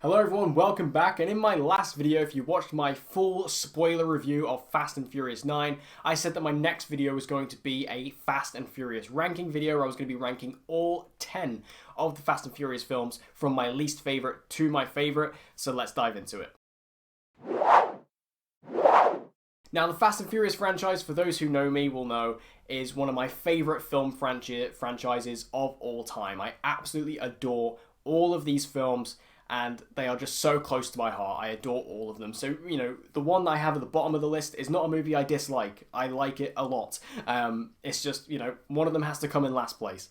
Hello everyone, welcome back, and in my last video, if you watched my full spoiler review of Fast and Furious 9, I said that my next video was going to be a Fast and Furious ranking video, where I was going to be ranking all 10 of the Fast and Furious films from my least favourite to my favourite, so let's dive into it. Now, the Fast and Furious franchise, for those who know me will know, is one of my favourite film franchises of all time. I absolutely adore all of these films, and they are just so close to my heart. I adore all of them. So, the one that I have at the bottom of the list is not a movie I dislike. I like it a lot. It's just, one of them has to come in last place.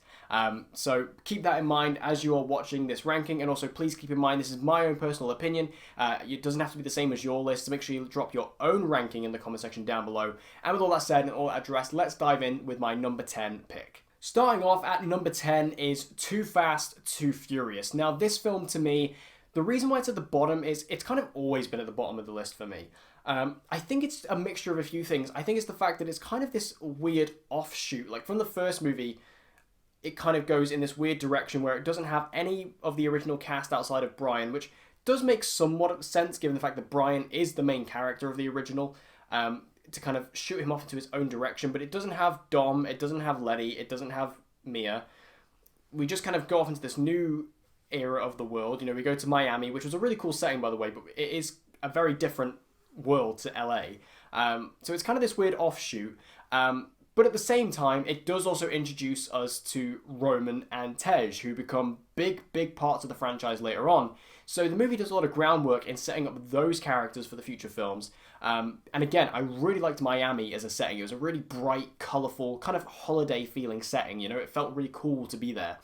So keep that in mind as you are watching this ranking. And also, please keep in mind, this is my own personal opinion. It doesn't have to be the same as your list. So make sure you drop your own ranking in the comment section down below. And with all that said and all that addressed, let's dive in with my number 10 pick. Starting off at number 10 is Too Fast, Too Furious. Now, this film to me, the reason why it's at the bottom is it's kind of always been at the bottom of the list for me. I think it's a mixture of a few things. I think it's the fact that it's kind of this weird offshoot. Like from the first movie, it kind of goes in this weird direction where it doesn't have any of the original cast outside of Brian, which does make somewhat sense given the fact that Brian is the main character of the original. To kind of shoot him off into his own direction, but it doesn't have Dom, it doesn't have Letty, it doesn't have Mia. We just kind of go off into this new era of the world. We go to Miami, which was a really cool setting, by the way, but it is a very different world to LA. So it's kind of this weird offshoot. But at the same time, it does also introduce us to Roman and Tej, who become big parts of the franchise later on. So the movie does a lot of groundwork in setting up those characters for the future films. And again, I really liked Miami as a setting. It was a really bright, colourful, kind of holiday feeling setting. It felt really cool to be there.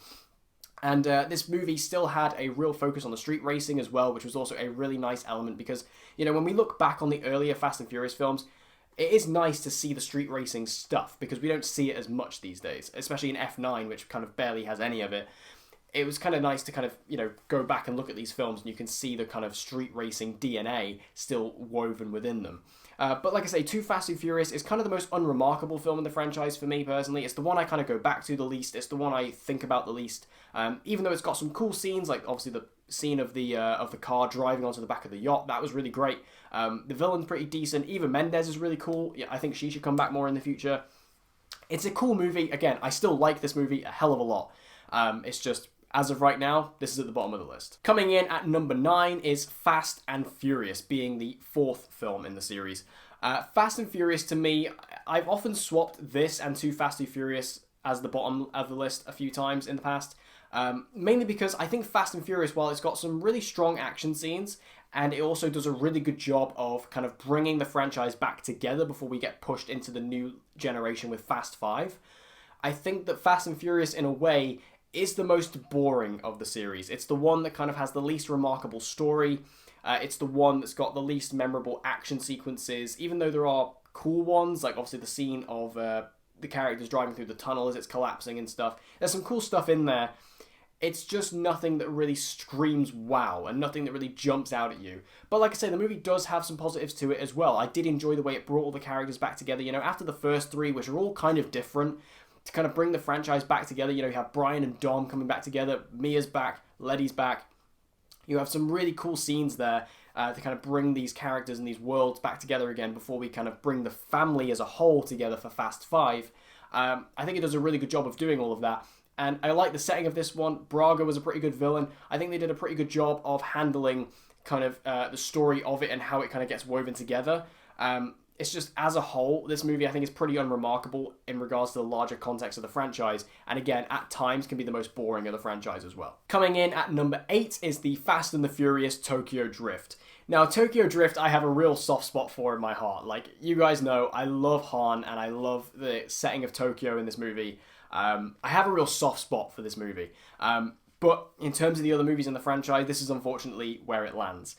And this movie still had a real focus on the street racing as well, which was also a really nice element because, when we look back on the earlier Fast and Furious films, it is nice to see the street racing stuff because we don't see it as much these days, especially in F9, which kind of barely has any of it. It was kind of nice to kind of, go back and look at these films and you can see the kind of street racing DNA still woven within them. But like I say, Too Fast, Too Furious is kind of the most unremarkable film in the franchise for me personally. It's the one I kind of go back to the least. It's the one I think about the least. Even though it's got some cool scenes, like obviously the scene of the car driving onto the back of the yacht, that was really great. The villain's pretty decent. Eva Mendes is really cool. Yeah, I think she should come back more in the future. It's a cool movie. Again, I still like this movie a hell of a lot. It's just, as of right now, this is at the bottom of the list. Coming in at number 9 is Fast and Furious, being the 4th film in the series. Fast and Furious, to me, I've often swapped this and Too Fast, Too Furious as the bottom of the list a few times in the past. Mainly because I think Fast and Furious, while it's got some really strong action scenes, and it also does a really good job of kind of bringing the franchise back together before we get pushed into the new generation with Fast 5, I think that Fast and Furious, in a way, is the most boring of the series. It's the one that kind of has the least remarkable story. It's the one that's got the least memorable action sequences, even though there are cool ones, like obviously the scene of the characters driving through the tunnel as it's collapsing and stuff. There's some cool stuff in there. It's just nothing that really screams wow and nothing that really jumps out at you. But like I say, the movie does have some positives to it as well. I did enjoy the way it brought all the characters back together. After the first 3, which are all kind of different, to kind of bring the franchise back together. You have Brian and Dom coming back together. Mia's back. Letty's back. You have some really cool scenes there to kind of bring these characters and these worlds back together again before we kind of bring the family as a whole together for Fast 5. I think it does a really good job of doing all of that. And I like the setting of this one. Braga was a pretty good villain. I think they did a pretty good job of handling kind of the story of it and how it kind of gets woven together. It's just, as a whole, this movie I think is pretty unremarkable in regards to the larger context of the franchise, and again, at times can be the most boring of the franchise as well. Coming in at number 8 is the Fast and the Furious Tokyo Drift. Now, Tokyo Drift I have a real soft spot for in my heart. Like, you guys know, I love Han, and I love the setting of Tokyo in this movie. I have a real soft spot for this movie. But in terms of the other movies in the franchise, this is unfortunately where it lands.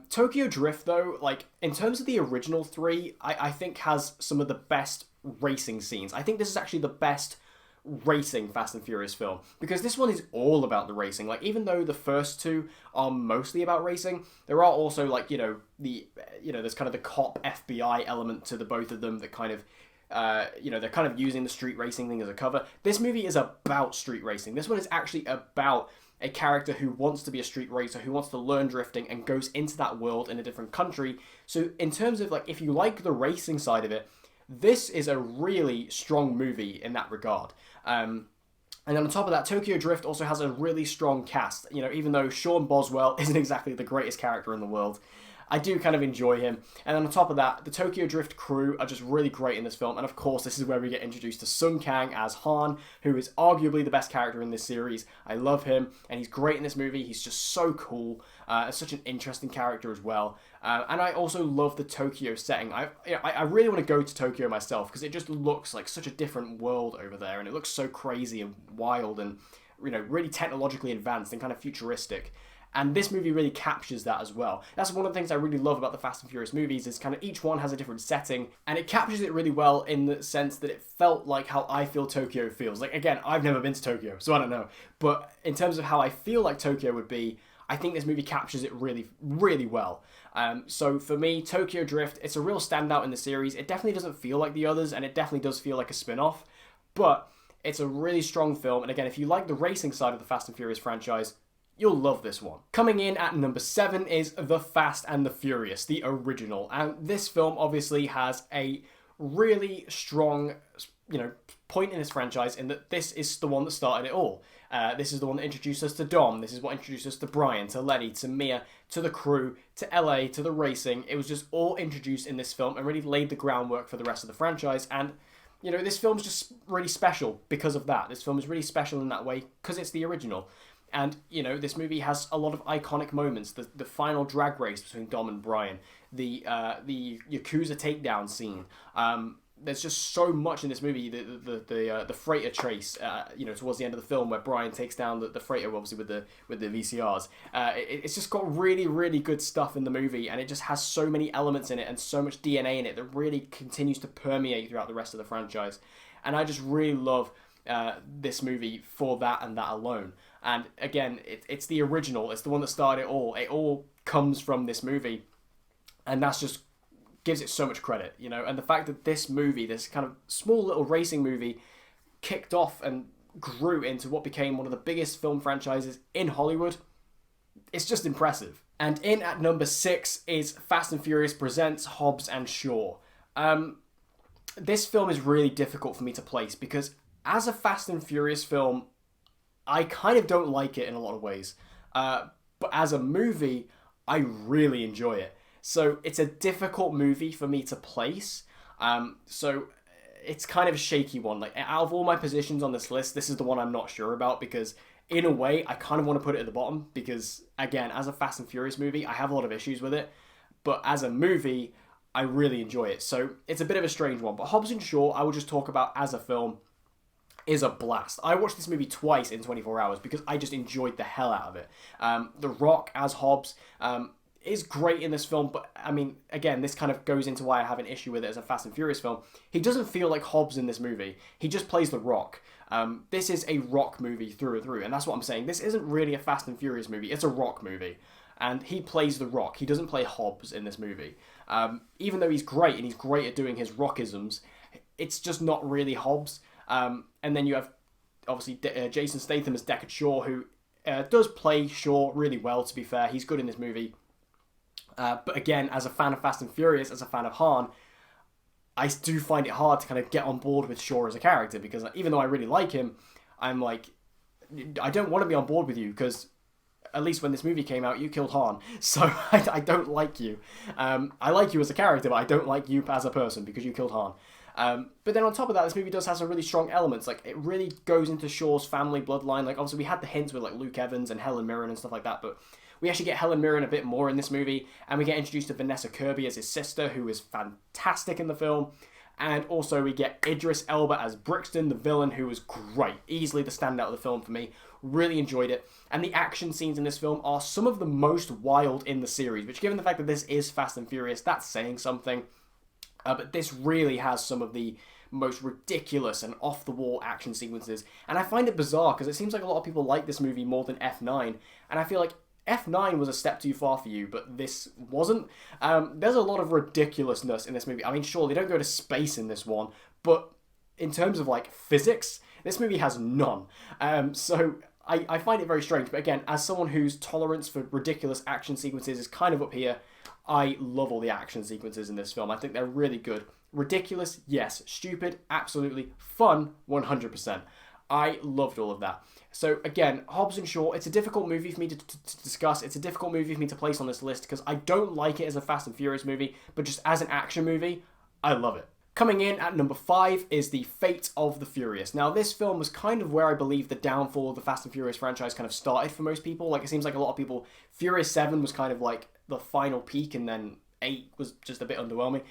Tokyo Drift, though, like, in terms of the original 3, I think has some of the best racing scenes. I think this is actually the best racing Fast and Furious film, because this one is all about the racing. Like, even though the first 2 are mostly about racing, there are also, like, there's kind of the cop FBI element to the both of them that kind of they're kind of using the street racing thing as a cover. This movie is about street racing. This one is actually about a character who wants to be a street racer, who wants to learn drifting, and goes into that world in a different country. So in terms of, like, if you like the racing side of it, this is a really strong movie in that regard. And then on top of that, Tokyo Drift also has a really strong cast. You know, even though Sean Boswell isn't exactly the greatest character in the world, I do kind of enjoy him. And then on top of that, the Tokyo Drift crew are just really great in this film. And of course, this is where we get introduced to Sung Kang as Han, who is arguably the best character in this series. I love him, and he's great in this movie. He's just so cool. Such an interesting character as well. And I also love the Tokyo setting. I really want to go to Tokyo myself, because it just looks like such a different world over there. And it looks so crazy and wild and, you know, really technologically advanced and kind of futuristic. And this movie really captures that as well. That's one of the things I really love about the Fast and Furious movies, is kind of each one has a different setting, and it captures it really well in the sense that it felt like how I feel Tokyo feels. Like, again, I've never been to Tokyo, so I don't know. But in terms of how I feel like Tokyo would be, I think this movie captures it really, really well. So for me, Tokyo Drift, it's a real standout in the series. It definitely doesn't feel like the others, and it definitely does feel like a spin-off. But it's a really strong film, and again, if you like the racing side of the Fast and Furious franchise, you'll love this one. Coming in at number 7 is The Fast and the Furious, the original. And this film obviously has a really strong, you know, point in this franchise, in that this is the one that started it all. This is the one that introduced us to Dom. This is what introduced us to Brian, to Letty, to Mia, to the crew, to LA, to the racing. It was just all introduced in this film and really laid the groundwork for the rest of the franchise. And, you know, this film's just really special because of that. This film is really special in that way because it's the original. And, you know, this movie has a lot of iconic moments. The final drag race between Dom and Brian. The Yakuza takedown scene. There's just so much in this movie. The freighter chase, you know, towards the end of the film, where Brian takes down the freighter, obviously with the VCRs. It's just got really, really good stuff in the movie, and it just has so many elements in it and so much DNA in it that really continues to permeate throughout the rest of the franchise. And I just really love this movie for that and that alone. And again, it's the original. It's the one that started it all. It all comes from this movie, and that's just gives it so much credit, you know. And the fact that this movie, this kind of small little racing movie, kicked off and grew into what became one of the biggest film franchises in Hollywood, it's just impressive. And in at number 6 is Fast and Furious Presents Hobbs and Shaw. This film is really difficult for me to place, because as a Fast and Furious film, I kind of don't like it in a lot of ways. But as a movie, I really enjoy it. So it's a difficult movie for me to place. So it's kind of a shaky one. Like, out of all my positions on this list, this is the one I'm not sure about, because in a way, I kind of want to put it at the bottom, because, again, as a Fast and Furious movie, I have a lot of issues with it. But as a movie, I really enjoy it. So it's a bit of a strange one. But Hobbs and Shaw, I will just talk about as a film, is a blast. I watched this movie twice in 24 hours because I just enjoyed the hell out of it. The Rock as Hobbs is great in this film, but I mean, again, this kind of goes into why I have an issue with it as a Fast and Furious film. He doesn't feel like Hobbs in this movie. He just plays The Rock. This is a Rock movie through and through, and that's what I'm saying. This isn't really a Fast and Furious movie. It's a Rock movie, and he plays The Rock. He doesn't play Hobbs in this movie. Even though he's great, and he's great at doing his rockisms, it's just not really Hobbs. And then you have, obviously, Jason Statham as Deckard Shaw, who does play Shaw really well, to be fair. He's good in this movie. But again, as a fan of Fast and Furious, as a fan of Han, I do find it hard to kind of get on board with Shaw as a character, because even though I really like him, I'm like, I don't want to be on board with you, because at least when this movie came out, you killed Han. So I don't like you. I like you as a character, but I don't like you as a person, because you killed Han. But then on top of that, this movie does have some really strong elements. Like, it really goes into Shaw's family bloodline. Like, obviously, we had the hints with, like, Luke Evans and Helen Mirren and stuff like that, but we actually get Helen Mirren a bit more in this movie, and we get introduced to Vanessa Kirby as his sister, who is fantastic in the film. And also we get Idris Elba as Brixton, the villain, who was great. Easily the standout of the film for me. Really enjoyed it. And the action scenes in this film are some of the most wild in the series, which, given the fact that this is Fast and Furious, that's saying something. But this really has some of the most ridiculous and off-the-wall action sequences. And I find it bizarre, because it seems like a lot of people like this movie more than F9. And I feel like F9 was a step too far for you, but this wasn't. There's a lot of ridiculousness in this movie. I mean, sure, they don't go to space in this one, but in terms of, like, physics, this movie has none. So I find it very strange. But again, as someone whose tolerance for ridiculous action sequences is kind of up here, I love all the action sequences in this film. I think they're really good. Ridiculous, yes. Stupid, absolutely. Fun, 100%. I loved all of that. So again, Hobbs and Shaw, it's a difficult movie for me to discuss. It's a difficult movie for me to place on this list because I don't like it as a Fast and Furious movie, but just as an action movie, I love it. Coming in at number 5 is The Fate of the Furious. Now, this film was kind of where I believe the downfall of the Fast and Furious franchise kind of started for most people. Like, it seems like a lot of people, Furious 7 was kind of like the final peak, and then 8 was just a bit underwhelming.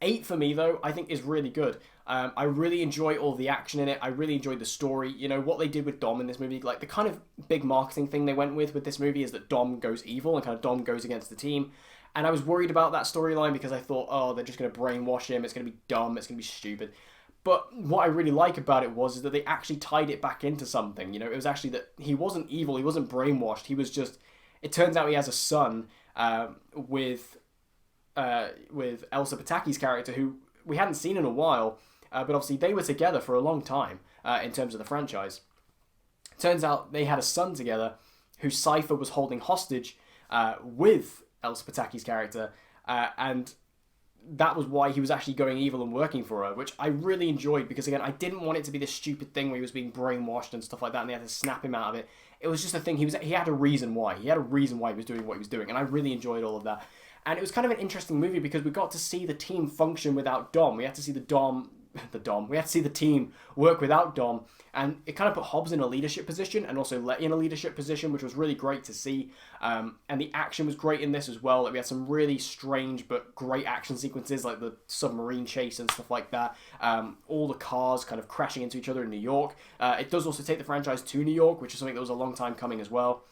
8 for me, though, I think is really good. I really enjoy all the action in it. I really enjoyed the story. You know, what they did with Dom in this movie, like the kind of big marketing thing they went with this movie is that Dom goes evil and kind of Dom goes against the team. And I was worried about that storyline because I thought, oh, they're just going to brainwash him. It's going to be dumb. It's going to be stupid. But what I really like about it is that they actually tied it back into something. You know, it was actually that he wasn't evil. He wasn't brainwashed. He was just, it turns out he has a son with Elsa Pataki's character, who we hadn't seen in a while, but obviously they were together for a long time in terms of the franchise. Turns out they had a son together who Cypher was holding hostage with Elsa Pataki's character, and that was why he was actually going evil and working for her, which I really enjoyed because, again, I didn't want it to be this stupid thing where he was being brainwashed and stuff like that and they had to snap him out of it. It was just a thing. He had a reason why. He had a reason why he was doing what he was doing, and I really enjoyed all of that. And it was kind of an interesting movie because we got to see the team function without Dom. We had to see we had to see the team work without Dom, and it kind of put Hobbs in a leadership position and also Letty in a leadership position, which was really great to see. And the action was great in this as well. Like, we had some really strange but great action sequences, like the submarine chase and stuff like that. All the cars kind of crashing into each other in New York. It does also take the franchise to New York, which is something that was a long time coming as well.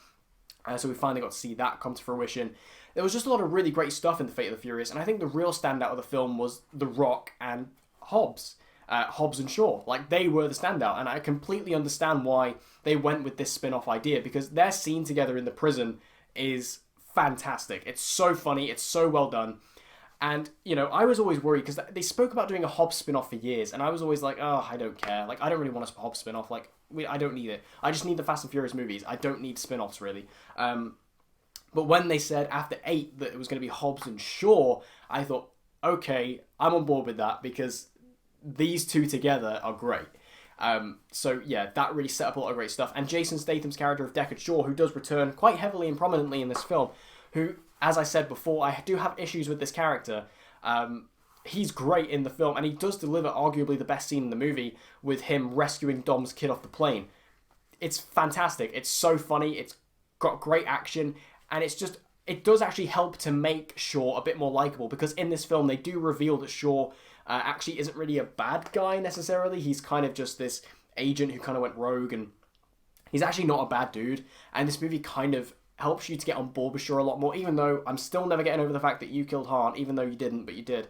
So we finally got to see that come to fruition. There was just a lot of really great stuff in The Fate of the Furious, and I think the real standout of the film was The Rock and Hobbs. Hobbs and Shaw. Like, they were the standout, and I completely understand why they went with this spin-off idea, because their scene together in the prison is fantastic. It's so funny, it's so well done. And, you know, I was always worried, because they spoke about doing a Hobbs spin-off for years, and I was always like, oh, I don't care. Like, I don't really want a Hobbs spin-off. Like, I don't need it. I just need the Fast and Furious movies. I don't need spin-offs, really. But when they said after 8 that it was going to be Hobbs and Shaw, I thought, okay, I'm on board with that because these two together are great. So yeah, that really set up a lot of great stuff. And Jason Statham's character of Deckard Shaw, who does return quite heavily and prominently in this film, who, as I said before, I do have issues with this character. He's great in the film, and he does deliver arguably the best scene in the movie with him rescuing Dom's kid off the plane. It's fantastic. It's so funny. It's got great action. And it does actually help to make Shaw a bit more likable, because in this film they do reveal that Shaw actually isn't really a bad guy necessarily. He's kind of just this agent who kind of went rogue, and he's actually not a bad dude. And this movie kind of helps you to get on board with Shaw a lot more, even though I'm still never getting over the fact that you killed Han, even though you didn't, but you did.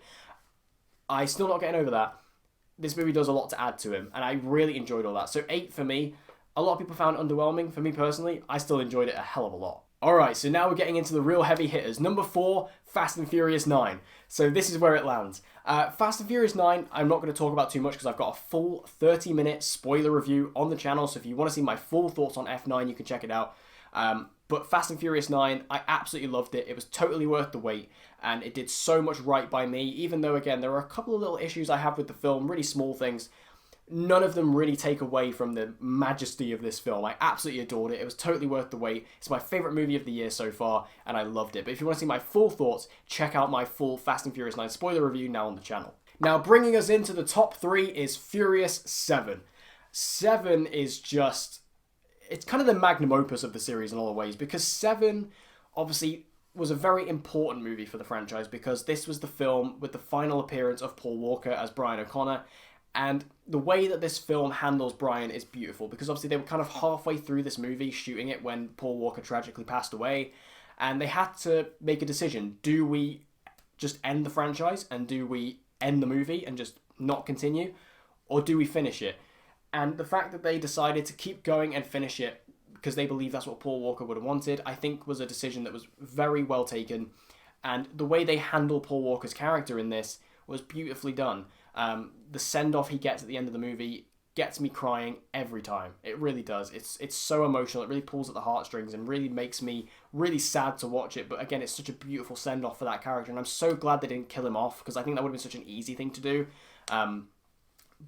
I'm still not getting over that. This movie does a lot to add to him, and I really enjoyed all that. So 8 for me. A lot of people found it underwhelming. For me personally, I still enjoyed it a hell of a lot. Alright, so now we're getting into the real heavy hitters. Number 4, Fast and Furious 9. So this is where it lands. Fast and Furious 9, I'm not going to talk about too much because I've got a full 30-minute spoiler review on the channel. So if you want to see my full thoughts on F9, you can check it out. But Fast and Furious 9, I absolutely loved it. It was totally worth the wait, and it did so much right by me, even though, again, there are a couple of little issues I have with the film, really small things. None of them really take away from the majesty of this film. I absolutely adored it. It was totally worth the wait. It's my favourite movie of the year so far, and I loved it. But if you want to see my full thoughts, check out my full Fast and Furious 9 spoiler review now on the channel. Now, bringing us into the top 3 is Furious 7. 7 is just... it's kind of the magnum opus of the series in a lot of ways, because 7, obviously, was a very important movie for the franchise, because this was the film with the final appearance of Paul Walker as Brian O'Connor. And the way that this film handles Brian is beautiful, because obviously they were kind of halfway through this movie shooting it when Paul Walker tragically passed away, and they had to make a decision. Do we just end the franchise, and do we end the movie and just not continue, or do we finish it? And the fact that they decided to keep going and finish it because they believe that's what Paul Walker would have wanted, I think was a decision that was very well taken. And the way they handle Paul Walker's character in this was beautifully done. The send-off he gets at the end of the movie gets me crying every time. It really does. It's so emotional. It really pulls at the heartstrings and really makes me really sad to watch it. But again, it's such a beautiful send-off for that character, and I'm so glad they didn't kill him off, because I think that would have been such an easy thing to do.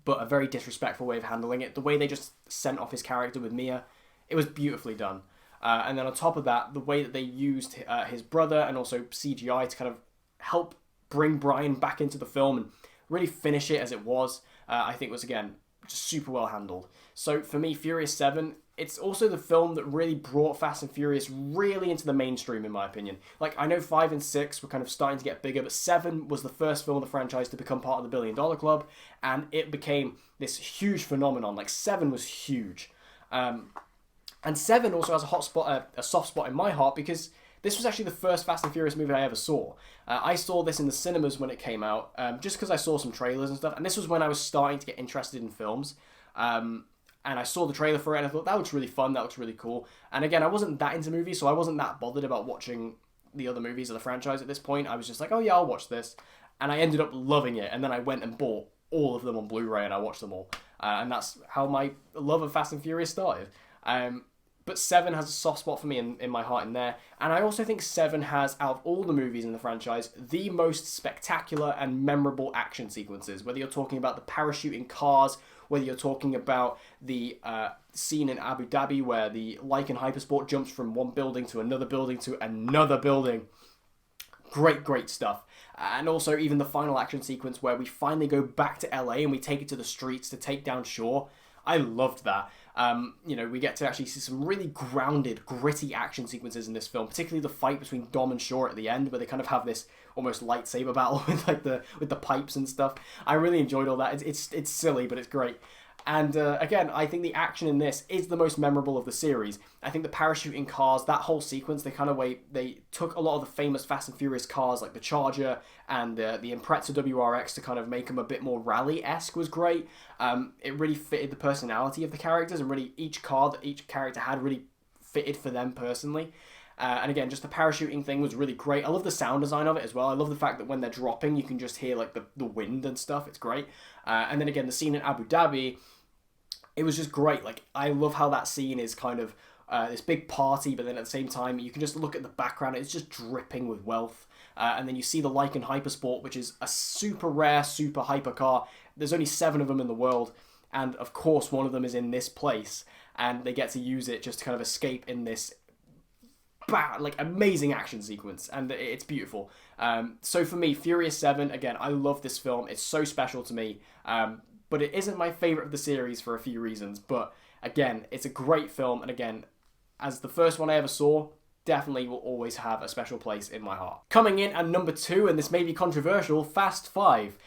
But a very disrespectful way of handling it. The way they just sent off his character with Mia, it was beautifully done. And then on top of that, the way that they used his brother and also CGI to kind of help bring Brian back into the film and really finish it as it was, I think was, again, just super well handled. So for me, Furious 7, it's also the film that really brought Fast and Furious really into the mainstream, in my opinion. Like, I know 5 and 6 were kind of starting to get bigger, but 7 was the first film of the franchise to become part of the $1 billion club, and it became this huge phenomenon. Like, 7 was huge. And 7 also has a soft spot in my heart, because this was actually the first Fast and Furious movie I ever saw. I saw this in the cinemas when it came out, just because I saw some trailers and stuff. And this was when I was starting to get interested in films. And I saw the trailer for it, and I thought, that looks really fun, that looks really cool. And again, I wasn't that into movies, so I wasn't that bothered about watching the other movies of the franchise at this point. I was just like, oh yeah, I'll watch this. And I ended up loving it. And then I went and bought all of them on Blu-ray, and I watched them all. And that's how my love of Fast and Furious started. But 7 has a soft spot for me in my heart in there. And I also think 7 has, out of all the movies in the franchise, the most spectacular and memorable action sequences. Whether you're talking about the parachuting cars, whether you're talking about the scene in Abu Dhabi where the Lycan Hypersport jumps from one building to another building to another building. Great stuff. And also even the final action sequence where we finally go back to LA and we take it to the streets to take down Shaw. I loved that. We get to actually see some really grounded, gritty action sequences in this film, particularly the fight between Dom and Shaw at the end, where they kind of have this almost lightsaber battle with like with the pipes and stuff. I really enjoyed all that. It's silly, but it's great. And again, I think the action in this is the most memorable of the series. I think the parachuting cars, that whole sequence, they took a lot of the famous Fast and Furious cars, like the Charger and the Impreza WRX, to kind of make them a bit more rally-esque, was great. It really fitted the personality of the characters, and really each car that each character had really fitted for them personally. And again, just the parachuting thing was really great. I love the sound design of it as well. I love the fact that when they're dropping, you can just hear like the wind and stuff. It's great. And then again, the scene in Abu Dhabi, it was just great. Like, I love how that scene is kind of this big party, but then at the same time, you can just look at the background. It's just dripping with wealth. And then you see the Lycan Hypersport, which is a super rare, super hypercar. There's only 7 of them in the world. And of course, one of them is in this place. And they get to use it just to kind of escape in this amazing action sequence, and it's beautiful. So for me, Furious 7, again, I love this film. It's so special to me, but it isn't my favorite of the series for a few reasons. But again, it's a great film, and again, as the first one I ever saw, definitely will always have a special place in my heart. Coming in at number 2, and this may be controversial, Fast 5.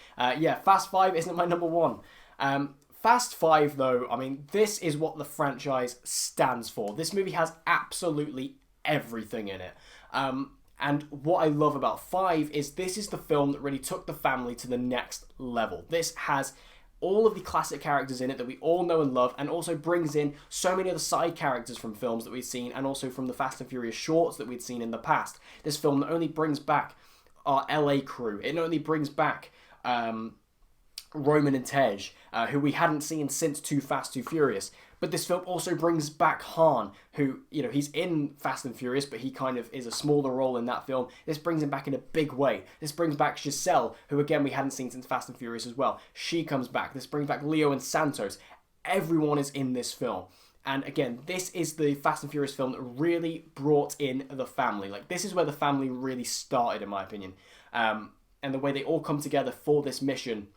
Fast 5 isn't my number 1. Fast 5, though, I mean, this is what the franchise stands for. This movie has absolutely everything in it. And what I love about 5 is this is the film that really took the family to the next level. This has all of the classic characters in it that we all know and love, and also brings in so many other side characters from films that we've seen, and also from the Fast and Furious shorts that we'd seen in the past. This film not only brings back our LA crew, it not only brings back Roman and Tej, who we hadn't seen since Too Fast, Too Furious. But this film also brings back Han, who, he's in Fast and Furious, but he kind of is a smaller role in that film. This brings him back in a big way. This brings back Giselle, who again we hadn't seen since Fast and Furious as well. She comes back. This brings back Leo and Santos. Everyone is in this film. And again, this is the Fast and Furious film that really brought in the family. Like, this is where the family really started, in my opinion. And the way they all come together for this mission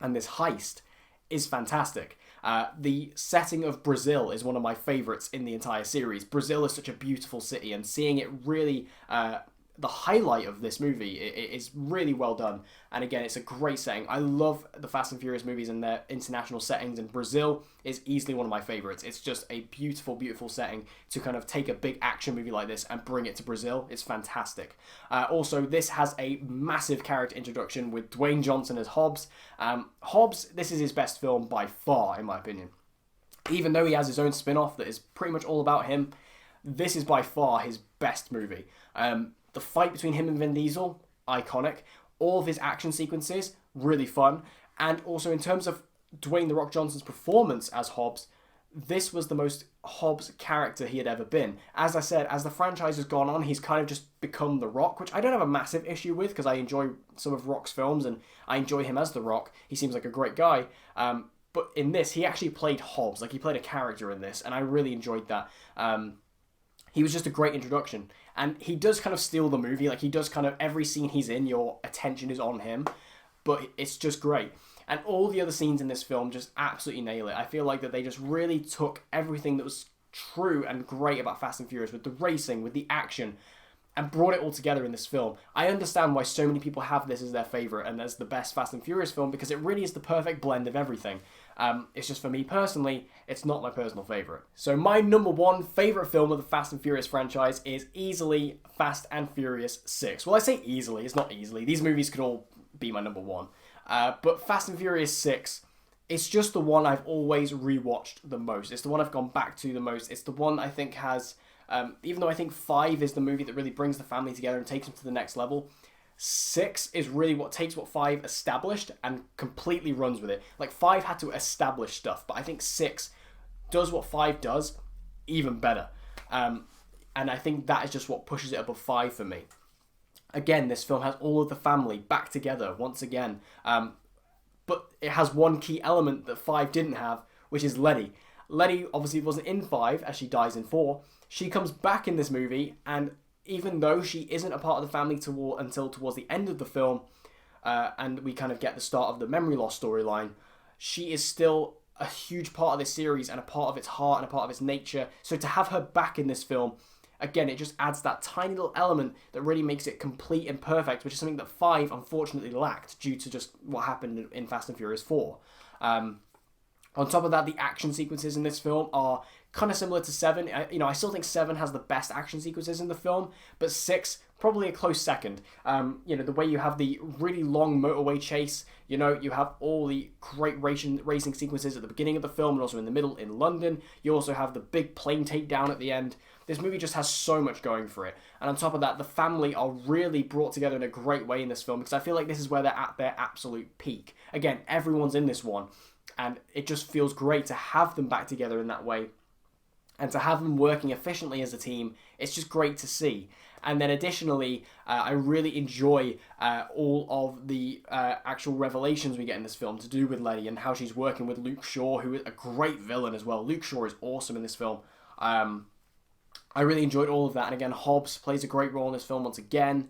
and this heist is fantastic. The setting of Brazil is one of my favorites in the entire series. Brazil is such a beautiful city, and seeing it really the highlight of this movie. It is really well done, and again, it's a great setting. I love the Fast and Furious movies and their international settings, and Brazil is easily one of my favorites. It's just a beautiful, beautiful setting to kind of take a big action movie like this and bring it to Brazil. It's fantastic. Also, this has a massive character introduction with Dwayne Johnson as Hobbs. Hobbs, this is his best film by far, in my opinion. Even though he has his own spin-off that is pretty much all about him, this is by far his best movie. The fight between him and Vin Diesel, iconic. All of his action sequences, really fun. And also in terms of Dwayne "The Rock" Johnson's performance as Hobbs, this was the most Hobbs character he had ever been. As I said, as the franchise has gone on, he's kind of just become The Rock, which I don't have a massive issue with because I enjoy some of Rock's films and I enjoy him as The Rock. He seems like a great guy. But in this, he actually played Hobbs. Like, he played a character in this, and I really enjoyed that. He was just a great introduction. And he does kind of steal the movie. Like, he does kind of, every scene he's in, your attention is on him. But it's just great. And all the other scenes in this film just absolutely nail it. I feel like that they just really took everything that was true and great about Fast and Furious, with the racing, with the action, and brought it all together in this film. I understand why so many people have this as their favourite and as the best Fast and Furious film, because it really is the perfect blend of everything. It's just, for me personally, it's not my personal favourite. So my number one favourite film of the Fast and Furious franchise is easily Fast and Furious 6. Well, I say easily, it's not easily. These movies could all be my number one. But Fast and Furious 6, it's just the one I've always rewatched the most. It's the one I've gone back to the most. It's the one I think has, even though I think 5 is the movie that really brings the family together and takes them to the next level, 6 is really what takes what 5 established and completely runs with it. Like, 5 had to establish stuff, but I think 6 does what 5 does even better. And I think that is just what pushes it above 5 for me. Again, this film has all of the family back together once again. But it has one key element that 5 didn't have, which is Letty. Letty obviously wasn't in 5, as she dies in 4. She comes back in this movie, and even though she isn't a part of the family until towards the end of the film, and we kind of get the start of the memory loss storyline, she is still a huge part of this series and a part of its heart and a part of its nature. So to have her back in this film, again, it just adds that tiny little element that really makes it complete and perfect, which is something that 5 unfortunately lacked due to just what happened in Fast and Furious 4. On top of that, the action sequences in this film are kind of similar to 7. I still think 7 has the best action sequences in the film, but 6 probably a close second. The way you have the really long motorway chase, you have all the great racing sequences at the beginning of the film and also in the middle in London. You also have the big plane takedown at the end. This movie just has so much going for it. And on top of that, the family are really brought together in a great way in this film, because I feel like this is where they're at their absolute peak. Again, everyone's in this one, and it just feels great to have them back together in that way. And to have them working efficiently as a team, it's just great to see. And then additionally, I really enjoy all of the actual revelations we get in this film to do with Letty and how she's working with Luke Shaw, who is a great villain as well. Luke Shaw is awesome in this film. I really enjoyed all of that. And again, Hobbs plays a great role in this film once again.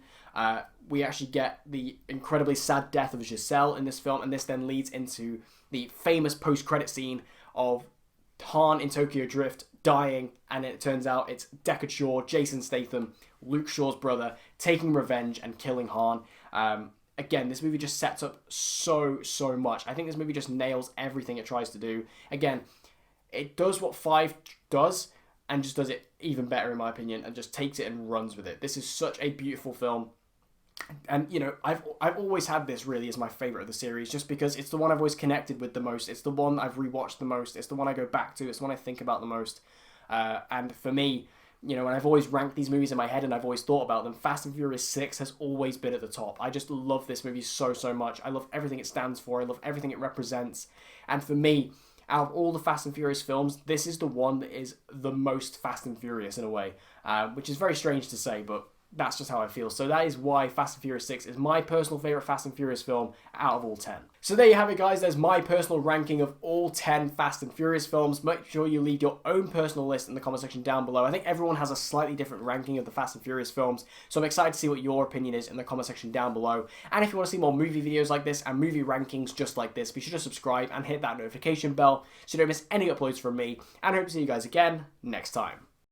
We actually get the incredibly sad death of Giselle in this film, and this then leads into the famous post-credit scene of Han in Tokyo Drift dying, and it turns out it's Deckard Shaw, Jason Statham, Luke Shaw's brother, taking revenge and killing Han. Again, this movie just sets up so much. I think this movie just nails everything it tries to do. Again, it does what 5 does, and just does it even better in my opinion, and just takes it and runs with it. This is such a beautiful film. And, I've always had this really as my favourite of the series, just because it's the one I've always connected with the most. It's the one I've rewatched the most. It's the one I go back to. It's the one I think about the most. And for me, and I've always ranked these movies in my head and I've always thought about them, Fast and Furious 6 has always been at the top. I just love this movie so much. I love everything it stands for. I love everything it represents. And for me, out of all the Fast and Furious films, this is the one that is the most Fast and Furious in a way, which is very strange to say, but that's just how I feel. So that is why Fast and Furious 6 is my personal favourite Fast and Furious film out of all 10. So there you have it, guys. There's my personal ranking of all 10 Fast and Furious films. Make sure you leave your own personal list in the comment section down below. I think everyone has a slightly different ranking of the Fast and Furious films, so I'm excited to see what your opinion is in the comment section down below. And if you want to see more movie videos like this and movie rankings just like this, be sure to subscribe and hit that notification bell so you don't miss any uploads from me. And I hope to see you guys again next time.